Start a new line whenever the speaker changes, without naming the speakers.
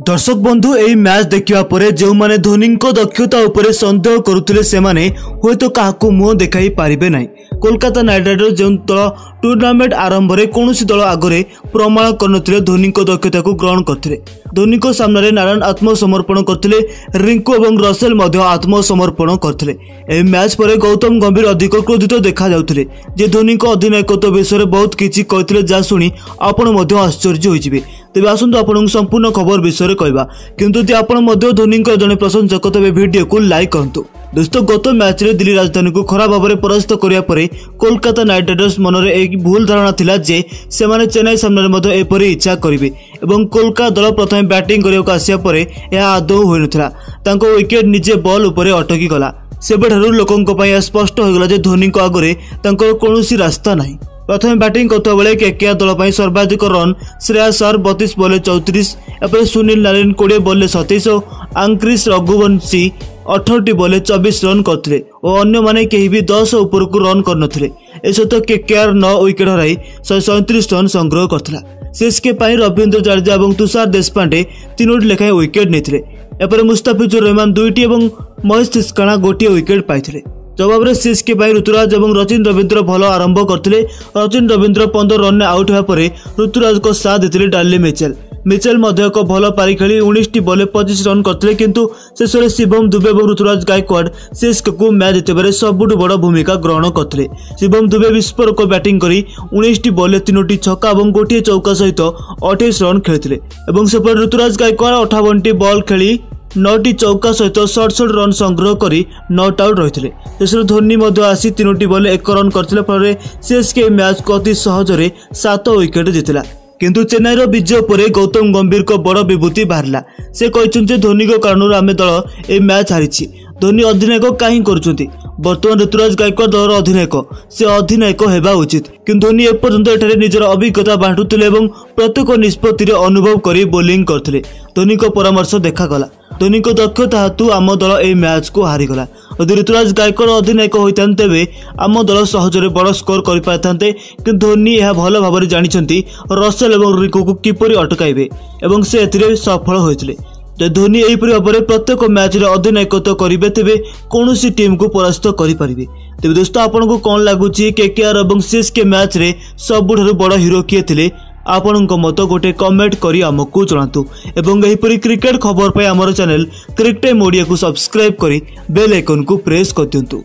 दर्शक बंधु यही मैच देखा पर जो माने धोनी को दक्षता उपरे संदेह करुले से हूँ तो क्या मुह देखाई पारे ना। कोलकाता नाइट राइडर्स जो दल टूर्नामेंट आरंभ में कौन दल आगे प्रमाण कर धोनी को दक्षता को ग्रहण करते। धोनी को सामने नारायण आत्मसमर्पण करते, रिंकू और रसेल आत्मसमर्पण करते। यह मैच पर गौतम गंभीर अधिक क्रोधित देखा जाउथिले जे धोनी को अधिनायकत्व विषय में बहुत किसी कहते जहाँ शुणी आपण आश्चर्य होइजिबे। तेज आसतु आपन संपूर्ण खबर विषय कहवा, किंतु यदि आपण धोनी जड़े प्रशंसक तेज वीडियो को लाइक करंतु। दोस्तों गत मैच रे दिल्ली राजधानी को खराब भाव में परास्त करिया परे कोलकाता नाइट राइडर्स मन में एक भूल धारणा थिला जे सेमाने चेन्नई सामने एपरी इच्छा करेंगे एवं कोलकाता दल प्रथम बैटिंग करने आसिया परे यह आदौ होई नथिला। तांको विकेट निजे बॉल उपरे अटकी गला। सेबेठारु लोकंक पई स्पष्ट होगला जे धोनी को आगरे तांकर कोनोसी रास्ता नाही। प्रथम बैटिंग करता बेले केकेआर दल पर सर्वाधिक रन श्रेयस अय्यर 32 बॉल 34, एपरे सुनील नारायण 20 बॉल 27 और आंक्रिस रघुवंशी 18 बॉल 24 रन करते और अन्य माने कहीं भी 10 ऊपर को रन करनथिले। एसत केकेआर 9 विकेट हराई 137 रन संग्रह करथिला। सीएसके पाई रविंद्र जडेजा और तुषार देशपांडे 3 लेखाएं विकेट नेथिले। एपर मुस्ताफिजुर रहमान 2टी और महेश थिस्काणा 1 विकेट पाइथिले। जवाब में सीएसके पाई ऋतुराज और रचिन रविंद्र भल आरंभ करते। रचिन रविंद्र 15 रन आउट होगा पर ऋतुराज को साथ देते डार्ली मिचेल। मिचेल एक भल पारी खेली 19 बॉल 25 रन करते, किंतु शेष में शिवम दुबे और ऋतुराज गायकवाड़ सीएसके को मैच जितबार सबुठ बड़ भूमिका ग्रहण करते। शिवम दुबे विस्फोरक बैटिंग करी 19 बॉल 3टी छक्का और 1 चौका सहित 28 रन खेलते। सेपटे ऋतुराज गायकवाड़ 58 बॉल खेली 9टी चौका सहित 67 रन संग्रह करी नॉट आउट रही। शेष धोनी आसी 3 बॉल 1 रन करते फल सीएसके मैच को अति सहजरे 7 विकेट जीतला। किंतु चेन्नईर विजय पर गौतम गंभीर को बड़ विभूति बाहरला। से कहते धोनी को कारण आम दल ए मैच हारी। धोनी अधिनायक कहीं कर बर्तमान ऋतुराज गायकवाड़ दलर अधिनायक, से अधिनायक होगा उचित, किंतु धोनी एपर्यंत एठारे निजर अभिज्ञता बांटुले और प्रत्येक निष्पत्ति अनुभव कर बोलिंग करते। धोनी को परामर्श देखागला। धोनी को दक्षता हेतु आम दल ए मैच को हारीगला। यदि ऋतुराज गायकवाड़ अधिनायक होता तेज आम दल सहजरे बड़ स्कोर कर पारिथांते, किंतु धोनी यह भल भाव जानिछंती रसेल और रिंकू को किपरि अटकाइबे एवं से एथिरे सफल होइतिले। धोनी एहिपरि भाव में प्रत्येक मैच रे अधिनायकत्व करिवे तेबे कोनोसी टीम को परास्त करि पारिबे। तेबे दोस्तों आपनको कोन लागुची केकेआर और सीएसके मैच रे सबुठारु बड़ हीरो किए थिले? आपणक मत गोटे कमेंट करी आमको जणातु एवं एहिपरि क्रिकेट खबर पे आमर चैनल क्रिकेट टाइम ओडिया को सब्सक्राइब करी बेल आइकन को प्रेस कर दियंतु।